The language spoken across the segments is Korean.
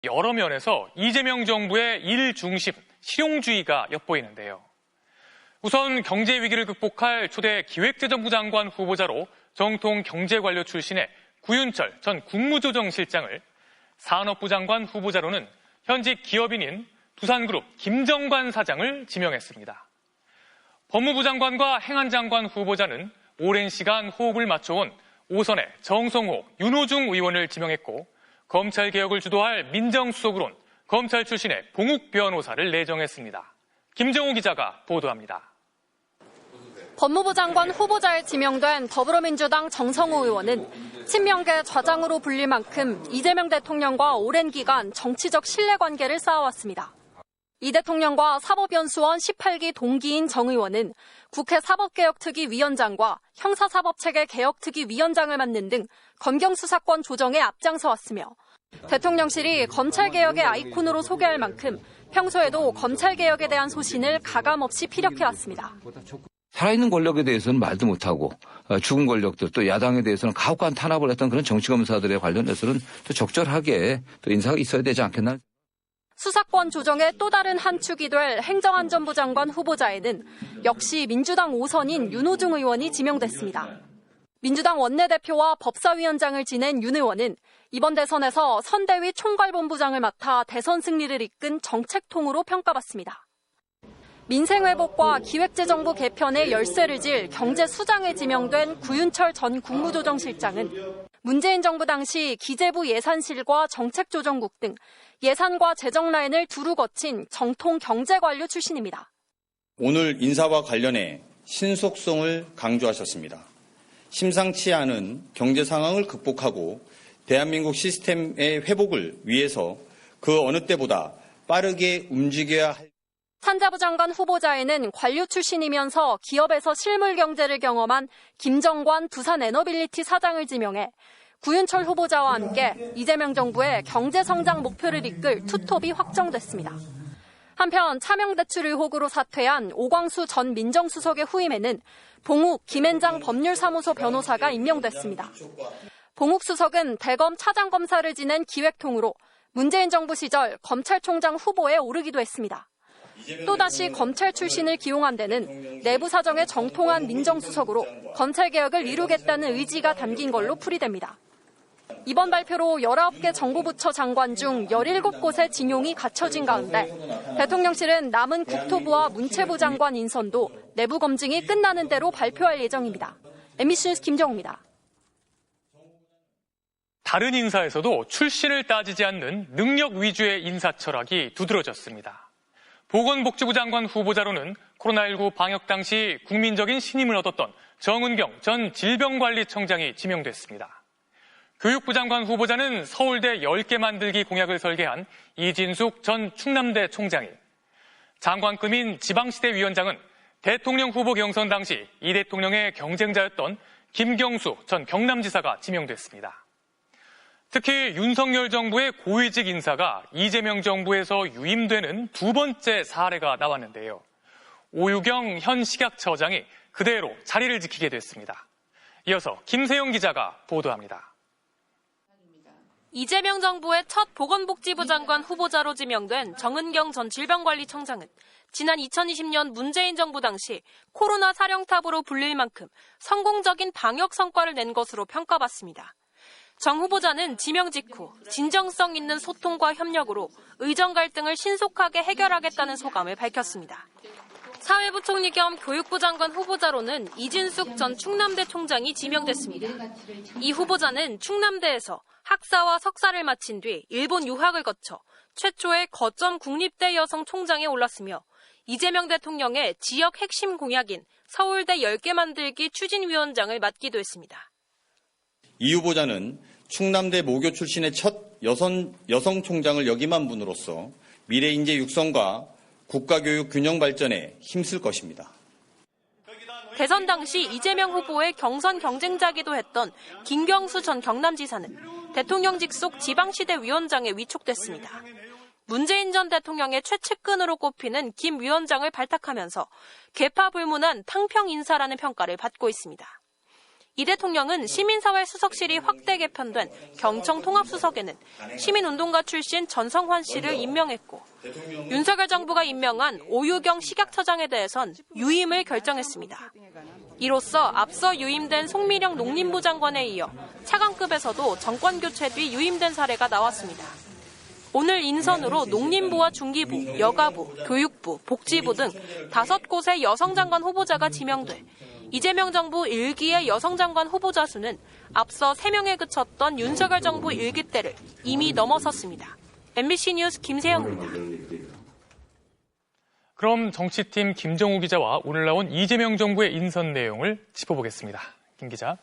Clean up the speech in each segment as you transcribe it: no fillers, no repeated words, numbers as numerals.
여러 면에서 이재명 정부의 일 중심, 실용주의가 엿보이는데요. 우선 경제 위기를 극복할 초대 기획재정부 장관 후보자로 정통 경제관료 출신의 구윤철 전 국무조정실장을, 산업부 장관 후보자로는 현직 기업인인 두산그룹 김정관 사장을 지명했습니다. 법무부 장관과 행안장관 후보자는 오랜 시간 호흡을 맞춰온 오선의 정성호, 윤호중 의원을 지명했고, 검찰개혁을 주도할 민정수석으론 검찰 출신의 봉욱 변호사를 내정했습니다. 김정우 기자가 보도합니다. 법무부 장관 후보자에 지명된 더불어민주당 정성호 의원은 친명계 좌장으로 불릴 만큼 이재명 대통령과 오랜 기간 정치적 신뢰관계를 쌓아왔습니다. 이 대통령과 사법연수원 18기 동기인 정 의원은 국회 사법개혁특위위원장과 형사사법체계개혁특위위원장을 맡는 등 검경수사권 조정에 앞장서왔으며, 대통령실이 검찰개혁의 아이콘으로 소개할 만큼 평소에도 검찰개혁에 대한 소신을 가감없이 피력해왔습니다. 살아있는 권력에 대해서는 말도 못하고, 죽은 권력들, 또 야당에 대해서는 가혹한 탄압을 했던 그런 정치검사들에 관련해서는 또 적절하게 또 인사가 있어야 되지 않겠나. 수사권 조정의 또 다른 한 축이 될 행정안전부 장관 후보자에는 역시 민주당 5선인 윤호중 의원이 지명됐습니다. 민주당 원내대표와 법사위원장을 지낸 윤 의원은 이번 대선에서 선대위 총괄본부장을 맡아 대선 승리를 이끈 정책통으로 평가받습니다. 민생회복과 기획재정부 개편에 열쇠를 질 경제수장에 지명된 구윤철 전 국무조정실장은 문재인 정부 당시 기재부 예산실과 정책조정국 등 예산과 재정 라인을 두루 거친 정통 경제관료 출신입니다. 오늘 인사와 관련해 신속성을 강조하셨습니다. 심상치 않은 경제 상황을 극복하고 대한민국 시스템의 회복을 위해서 그 어느 때보다 빠르게 움직여야 할. 산자부 장관 후보자에는 관료 출신이면서 기업에서 실물 경제를 경험한 김정관 두산에너빌리티 사장을 지명해 구윤철 후보자와 함께 이재명 정부의 경제성장 목표를 이끌 투톱이 확정됐습니다. 한편 차명대출 의혹으로 사퇴한 오광수 전 민정수석의 후임에는 봉욱 김앤장 법률사무소 변호사가 임명됐습니다. 봉욱 수석은 대검 차장검사를 지낸 기획통으로 문재인 정부 시절 검찰총장 후보에 오르기도 했습니다. 또다시 검찰 출신을 기용한 데는 내부 사정에 정통한 민정수석으로 검찰개혁을 이루겠다는 의지가 담긴 걸로 풀이됩니다. 이번 발표로 19개 정부부처 장관 중 17곳의 진용이 갖춰진 가운데 대통령실은 남은 국토부와 문체부 장관 인선도 내부 검증이 끝나는 대로 발표할 예정입니다. MBC 뉴스 김정우입니다. 다른 인사에서도 출신을 따지지 않는 능력 위주의 인사 철학이 두드러졌습니다. 보건복지부 장관 후보자로는 코로나19 방역 당시 국민적인 신임을 얻었던 정은경 전 질병관리청장이 지명됐습니다. 교육부 장관 후보자는 서울대 10개 만들기 공약을 설계한 이진숙 전 충남대 총장이, 장관급인 지방시대위원장은 대통령 후보 경선 당시 이 대통령의 경쟁자였던 김경수 전 경남지사가 지명됐습니다. 특히 윤석열 정부의 고위직 인사가 이재명 정부에서 유임되는 두 번째 사례가 나왔는데요. 오유경 현 식약처장이 그대로 자리를 지키게 됐습니다. 이어서 김세영 기자가 보도합니다. 이재명 정부의 첫 보건복지부 장관 후보자로 지명된 정은경 전 질병관리청장은 지난 2020년 문재인 정부 당시 코로나 사령탑으로 불릴 만큼 성공적인 방역 성과를 낸 것으로 평가받습니다. 정 후보자는 지명 직후 진정성 있는 소통과 협력으로 의정 갈등을 신속하게 해결하겠다는 소감을 밝혔습니다. 사회부총리 겸 교육부 장관 후보자로는 이진숙 전 충남대 총장이 지명됐습니다. 이 후보자는 충남대에서 학사와 석사를 마친 뒤 일본 유학을 거쳐 최초의 거점 국립대 여성 총장에 올랐으며 이재명 대통령의 지역 핵심 공약인 서울대 10개 만들기 추진위원장을 맡기도 했습니다. 이 후보자는 충남대 모교 출신의 첫 여성 총장을 역임한 분으로서 미래 인재 육성과 국가교육 균형 발전에 힘쓸 것입니다. 대선 당시 이재명 후보의 경선 경쟁자기도 했던 김경수 전 경남지사는 대통령 직속 지방시대위원장에 위촉됐습니다. 문재인 전 대통령의 최측근으로 꼽히는 김 위원장을 발탁하면서 계파 불문한 탕평 인사라는 평가를 받고 있습니다. 이 대통령은 시민사회 수석실이 확대 개편된 경청 통합수석에는 시민운동가 출신 전성환 씨를 임명했고 윤석열 정부가 임명한 오유경 식약처장에 대해선 유임을 결정했습니다. 이로써 앞서 유임된 송미령 농림부 장관에 이어 차관급에서도 정권교체 뒤 유임된 사례가 나왔습니다. 오늘 인선으로 농림부와 중기부, 여가부, 교육부, 복지부 등 5곳의 여성장관 후보자가 지명돼 이재명 정부 1기의 여성장관 후보자 수는 앞서 3명에 그쳤던 윤석열 정부 1기 때를 이미 넘어섰습니다. MBC 뉴스 김세영입니다. 그럼 정치팀 김정우 기자와 오늘 나온 이재명 정부의 인선 내용을 짚어보겠습니다. 김 기자,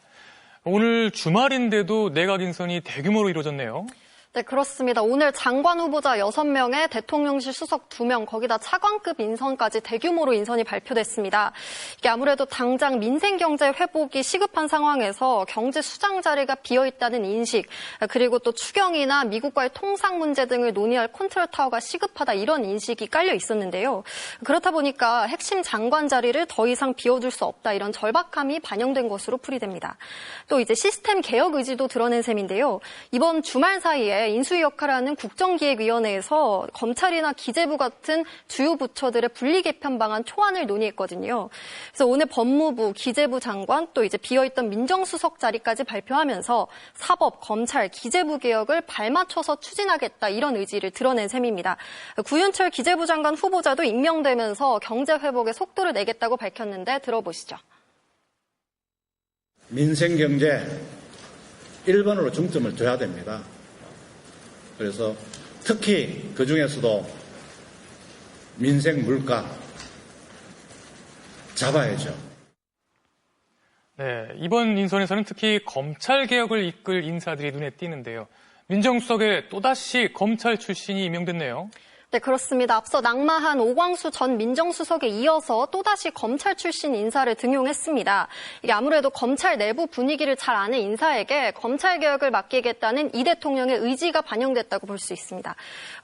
오늘 주말인데도 내각 인선이 대규모로 이루어졌네요. 네, 그렇습니다. 오늘 장관 후보자 6명에 대통령실 수석 2명, 거기다 차관급 인선까지 대규모로 인선이 발표됐습니다. 이게 아무래도 당장 민생 경제 회복이 시급한 상황에서 경제 수장 자리가 비어있다는 인식, 그리고 또 추경이나 미국과의 통상 문제 등을 논의할 컨트롤 타워가 시급하다, 이런 인식이 깔려 있었는데요. 그렇다 보니까 핵심 장관 자리를 더 이상 비워둘 수 없다, 이런 절박함이 반영된 것으로 풀이됩니다. 또 이제 시스템 개혁 의지도 드러낸 셈인데요. 이번 주말 사이에 인수위 역할을 하는 국정기획위원회에서 검찰이나 기재부 같은 주요 부처들의 분리 개편 방안 초안을 논의했거든요. 그래서 오늘 법무부, 기재부 장관, 또 이제 비어있던 민정수석 자리까지 발표하면서 사법, 검찰, 기재부 개혁을 발맞춰서 추진하겠다, 이런 의지를 드러낸 셈입니다. 구윤철 기재부 장관 후보자도 임명되면서 경제 회복에 속도를 내겠다고 밝혔는데 들어보시죠. 민생 경제 1번으로 중점을 둬야 됩니다. 그래서 특히 그중에서도 민생 물가 잡아야죠. 네, 이번 인선에서는 특히 검찰 개혁을 이끌 인사들이 눈에 띄는데요. 민정수석에 또다시 검찰 출신이 임명됐네요. 네, 그렇습니다. 앞서 낙마한 오광수 전 민정수석에 이어서 또다시 검찰 출신 인사를 등용했습니다. 이게 아무래도 검찰 내부 분위기를 잘 아는 인사에게 검찰 개혁을 맡기겠다는 이 대통령의 의지가 반영됐다고 볼 수 있습니다.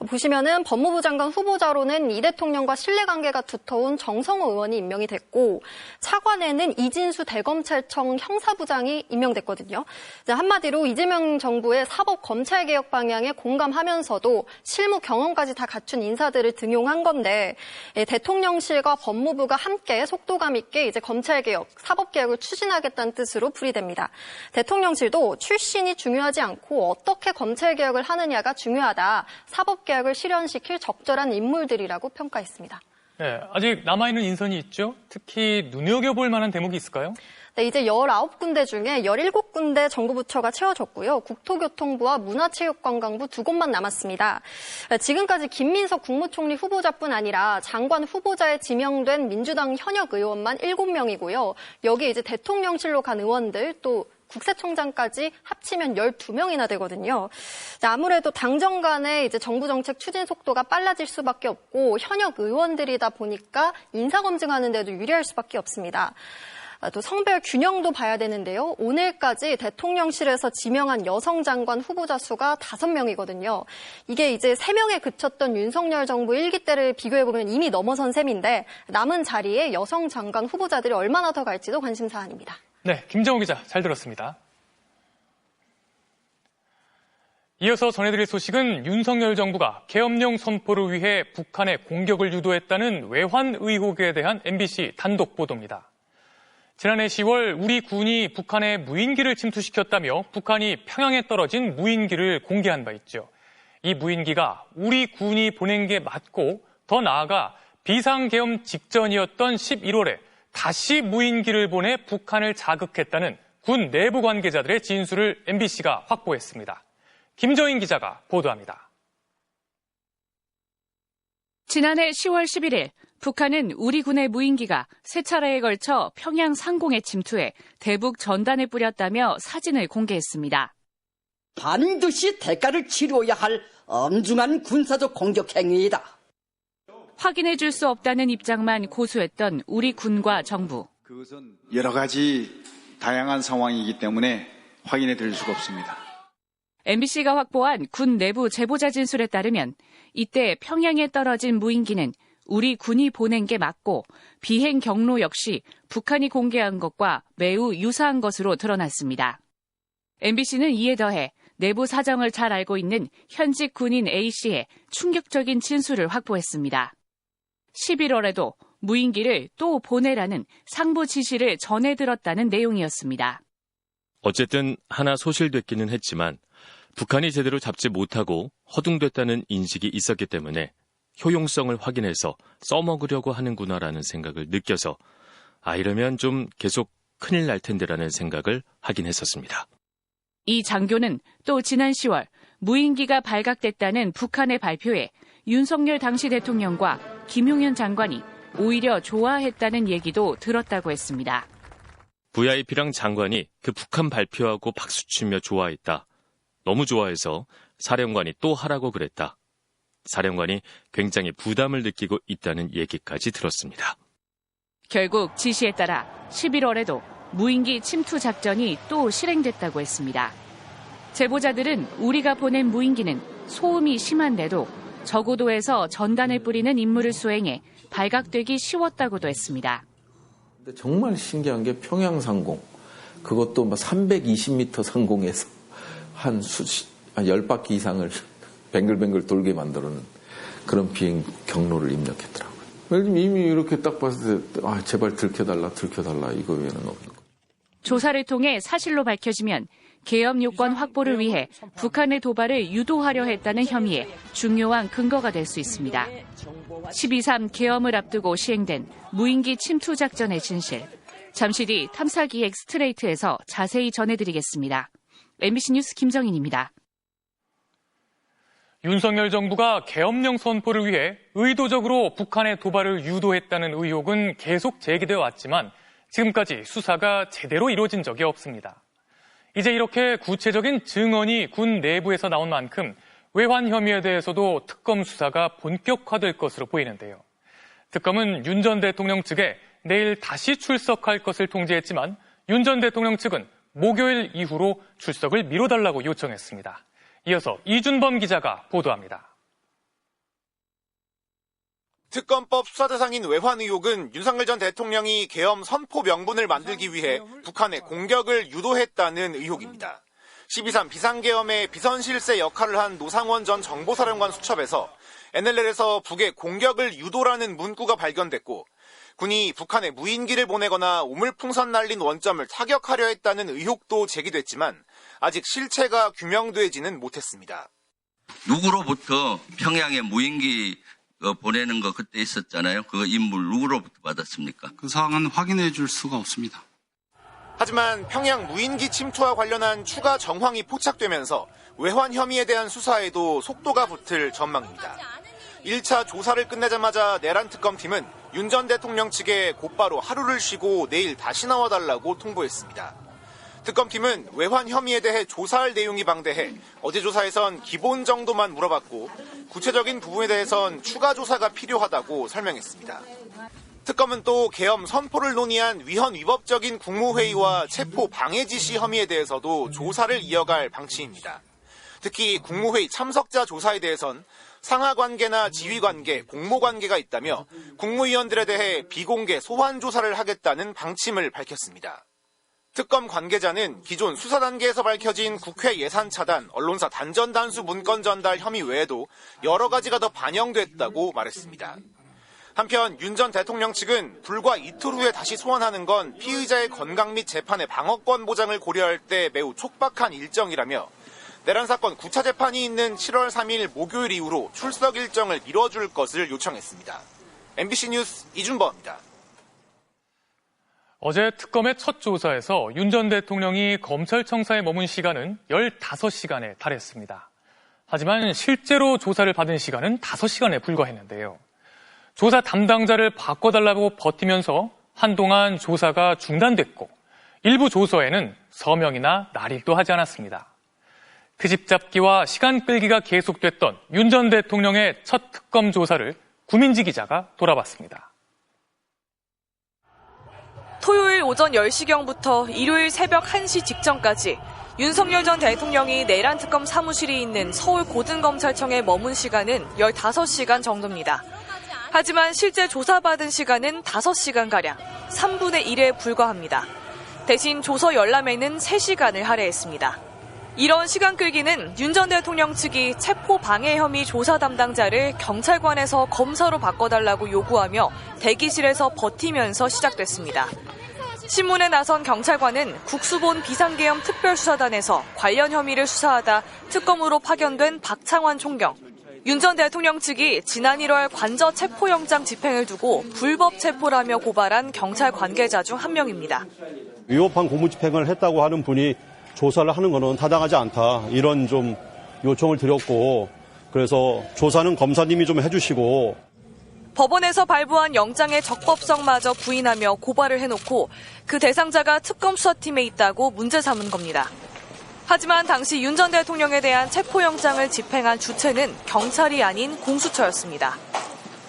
보시면은 법무부 장관 후보자로는 이 대통령과 신뢰관계가 두터운 정성호 의원이 임명이 됐고, 차관에는 이진수 대검찰청 형사부장이 임명됐거든요. 한마디로 이재명 정부의 사법 검찰 개혁 방향에 공감하면서도 실무 경험까지 다 갖춘 인사들을 등용한 건데, 대통령실과 법무부가 함께 속도감 있게 이제 검찰개혁, 사법개혁을 추진하겠다는 뜻으로 풀이됩니다. 대통령실도 출신이 중요하지 않고 어떻게 검찰개혁을 하느냐가 중요하다, 사법개혁을 실현시킬 적절한 인물들이라고 평가했습니다. 네, 아직 남아있는 인선이 있죠. 특히 눈여겨볼 만한 대목이 있을까요? 네, 이제 19군데 중에 17군데 정부 부처가 채워졌고요. 국토교통부와 문화체육관광부 2곳만 남았습니다. 지금까지 김민석 국무총리 후보자뿐 아니라 장관 후보자에 지명된 민주당 현역 의원만 7명이고요. 여기 이제 대통령실로 간 의원들, 또 국세청장까지 합치면 12명이나 되거든요. 아무래도 당정 간의 이제 정부 정책 추진 속도가 빨라질 수밖에 없고, 현역 의원들이다 보니까 인사검증하는 데도 유리할 수밖에 없습니다. 또 성별 균형도 봐야 되는데요. 오늘까지 대통령실에서 지명한 여성 장관 후보자 수가 5명이거든요. 이게 이제 3명에 그쳤던 윤석열 정부 1기 때를 비교해보면 이미 넘어선 셈인데, 남은 자리에 여성 장관 후보자들이 얼마나 더 갈지도 관심사안입니다. 네, 김정우 기자 잘 들었습니다. 이어서 전해드릴 소식은 윤석열 정부가 계엄령 선포를 위해 북한에 공격을 유도했다는 외환 의혹에 대한 MBC 단독 보도입니다. 지난해 10월 우리 군이 북한의 무인기를 침투시켰다며 북한이 평양에 떨어진 무인기를 공개한 바 있죠. 이 무인기가 우리 군이 보낸 게 맞고, 더 나아가 비상계엄 직전이었던 11월에 다시 무인기를 보내 북한을 자극했다는 군 내부 관계자들의 진술을 MBC가 확보했습니다. 김정인 기자가 보도합니다. 지난해 10월 11일 북한은 우리 군의 무인기가 3차례에 걸쳐 평양 상공에 침투해 대북 전단을 뿌렸다며 사진을 공개했습니다. 반드시 대가를 치러야 할 엄중한 군사적 공격 행위이다. 확인해 줄 수 없다는 입장만 고수했던 우리 군과 정부. 그것은 여러 가지 다양한 상황이기 때문에 확인해 드릴 수가 없습니다. MBC가 확보한 군 내부 제보자 진술에 따르면 이때 평양에 떨어진 무인기는 우리 군이 보낸 게 맞고 비행 경로 역시 북한이 공개한 것과 매우 유사한 것으로 드러났습니다. MBC는 이에 더해 내부 사정을 잘 알고 있는 현직 군인 A씨의 충격적인 진술을 확보했습니다. 11월에도 무인기를 또 보내라는 상부 지시를 전해 들었다는 내용이었습니다. 어쨌든 하나 소실됐기는 했지만 북한이 제대로 잡지 못하고 허둥댔다는 인식이 있었기 때문에 효용성을 확인해서 써먹으려고 하는구나라는 생각을 느껴서 이러면 좀 계속 큰일 날 텐데라는 생각을 하긴 했었습니다. 이 장교는 또 지난 10월 무인기가 발각됐다는 북한의 발표에 윤석열 당시 대통령과 김용현 장관이 오히려 좋아했다는 얘기도 들었다고 했습니다. VIP랑 장관이 그 북한 발표하고 박수치며 좋아했다. 너무 좋아해서 사령관이 또 하라고 그랬다. 사령관이 굉장히 부담을 느끼고 있다는 얘기까지 들었습니다. 결국 지시에 따라 11월에도 무인기 침투 작전이 또 실행됐다고 했습니다. 제보자들은 우리가 보낸 무인기는 소음이 심한데도 저고도에서 전단을 뿌리는 임무를 수행해 발각되기 쉬웠다고도 했습니다. 근데 정말 신기한 게 평양 상공, 그것도 320m 상공에서 한 10바퀴 이상을 뱅글뱅글 돌게 만들어는 그런 비행 경로를 입력했더라고요. 이미 이렇게 딱 봤을 때 제발 들켜달라 이거 외에는 없는 거예요. 조사를 통해 사실로 밝혀지면 계엄 요건 확보를 위해 북한의 도발을 유도하려 했다는 혐의에 중요한 근거가 될 수 있습니다. 12.3 계엄을 앞두고 시행된 무인기 침투 작전의 진실. 잠시 뒤 탐사기획 스트레이트에서 자세히 전해드리겠습니다. MBC 뉴스 김정인입니다. 윤석열 정부가 계엄령 선포를 위해 의도적으로 북한의 도발을 유도했다는 의혹은 계속 제기되어 왔지만 지금까지 수사가 제대로 이루어진 적이 없습니다. 이제 이렇게 구체적인 증언이 군 내부에서 나온 만큼 외환 혐의에 대해서도 특검 수사가 본격화될 것으로 보이는데요. 특검은 윤 전 대통령 측에 내일 다시 출석할 것을 통지했지만 윤 전 대통령 측은 목요일 이후로 출석을 미뤄달라고 요청했습니다. 이어서 이준범 기자가 보도합니다. 특검법 수사 대상인 외환 의혹은 윤석열 전 대통령이 계엄 선포 명분을 만들기 위해 북한에 공격을 유도했다는 의혹입니다. 12.3 비상계엄의 비선실세 역할을 한 노상원 전 정보사령관 수첩에서 NLL에서 북에 공격을 유도라는 문구가 발견됐고 군이 북한에 무인기를 보내거나 오물풍선 날린 원점을 타격하려 했다는 의혹도 제기됐지만 아직 실체가 규명되지는 못했습니다. 누구로부터 평양에 무인기 보내는 거 그때 있었잖아요. 그 임무를 누구로부터 받았습니까? 그 사항은 확인해 줄 수가 없습니다. 하지만 평양 무인기 침투와 관련한 추가 정황이 포착되면서 외환 혐의에 대한 수사에도 속도가 붙을 전망입니다. 1차 조사를 끝내자마자 내란 특검팀은 윤 전 대통령 측에 곧바로 하루를 쉬고 내일 다시 나와달라고 통보했습니다. 특검팀은 외환 혐의에 대해 조사할 내용이 방대해 어제 조사에선 기본 정도만 물어봤고 구체적인 부분에 대해선 추가 조사가 필요하다고 설명했습니다. 특검은 또 계엄 선포를 논의한 위헌 위법적인 국무회의와 체포 방해 지시 혐의에 대해서도 조사를 이어갈 방침입니다. 특히 국무회의 참석자 조사에 대해선 상하관계나 지휘관계, 공모관계가 있다며 국무위원들에 대해 비공개 소환 조사를 하겠다는 방침을 밝혔습니다. 특검 관계자는 기존 수사 단계에서 밝혀진 국회 예산 차단, 언론사 단전 단수 문건 전달 혐의 외에도 여러 가지가 더 반영됐다고 말했습니다. 한편 윤 전 대통령 측은 불과 이틀 후에 다시 소환하는 건 피의자의 건강 및 재판의 방어권 보장을 고려할 때 매우 촉박한 일정이라며 내란 사건 9차 재판이 있는 7월 3일 목요일 이후로 출석 일정을 미뤄줄 것을 요청했습니다. MBC 뉴스 이준범입니다. 어제 특검의 첫 조사에서 윤 전 대통령이 검찰청사에 머문 시간은 15시간에 달했습니다. 하지만 실제로 조사를 받은 시간은 5시간에 불과했는데요. 조사 담당자를 바꿔달라고 버티면서 한동안 조사가 중단됐고 일부 조서에는 서명이나 날일도 하지 않았습니다. 트집 잡기와 시간 끌기가 계속됐던 윤 전 대통령의 첫 특검 조사를 구민지 기자가 돌아봤습니다. 토요일 오전 10시경부터 일요일 새벽 1시 직전까지 윤석열 전 대통령이 내란 특검 사무실이 있는 서울 고등검찰청에 머문 시간은 15시간 정도입니다. 하지만 실제 조사받은 시간은 5시간가량, 3분의 1에 불과합니다. 대신 조서 열람에는 3시간을 할애했습니다. 이런 시간 끌기는 윤 전 대통령 측이 체포 방해 혐의 조사 담당자를 경찰관에서 검사로 바꿔달라고 요구하며 대기실에서 버티면서 시작됐습니다. 신문에 나선 경찰관은 국수본 비상계엄 특별수사단에서 관련 혐의를 수사하다 특검으로 파견된 박창환 총경, 윤 전 대통령 측이 지난 1월 관저 체포영장 집행을 두고 불법 체포라며 고발한 경찰 관계자 중 한 명입니다. 위법한 공무집행을 했다고 하는 분이 조사를 하는 것은 타당하지 않다. 이런 좀 요청을 드렸고, 그래서 조사는 검사님이 좀 해주시고. 법원에서 발부한 영장의 적법성마저 부인하며 고발을 해놓고 그 대상자가 특검 수사팀에 있다고 문제 삼은 겁니다. 하지만 당시 윤 전 대통령에 대한 체포영장을 집행한 주체는 경찰이 아닌 공수처였습니다.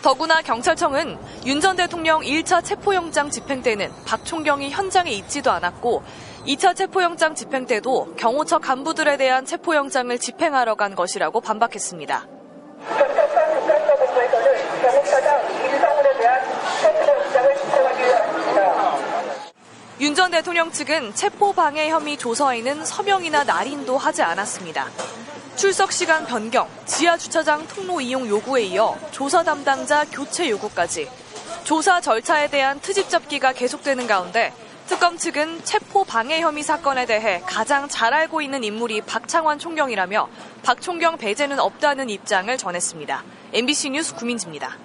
더구나 경찰청은 윤 전 대통령 1차 체포영장 집행 때는 박 총경이 현장에 있지도 않았고 2차 체포영장 집행 때도 경호처 간부들에 대한 체포영장을 집행하러 간 것이라고 반박했습니다. 윤 전 대통령 측은 체포방해 혐의 조서에는 서명이나 날인도 하지 않았습니다. 출석 시간 변경, 지하주차장 통로 이용 요구에 이어 조사 담당자 교체 요구까지 조사 절차에 대한 트집 잡기가 계속되는 가운데 특검 측은 체포 방해 혐의 사건에 대해 가장 잘 알고 있는 인물이 박창환 총경이라며 박 총경 배제는 없다는 입장을 전했습니다. MBC 뉴스 구민지입니다.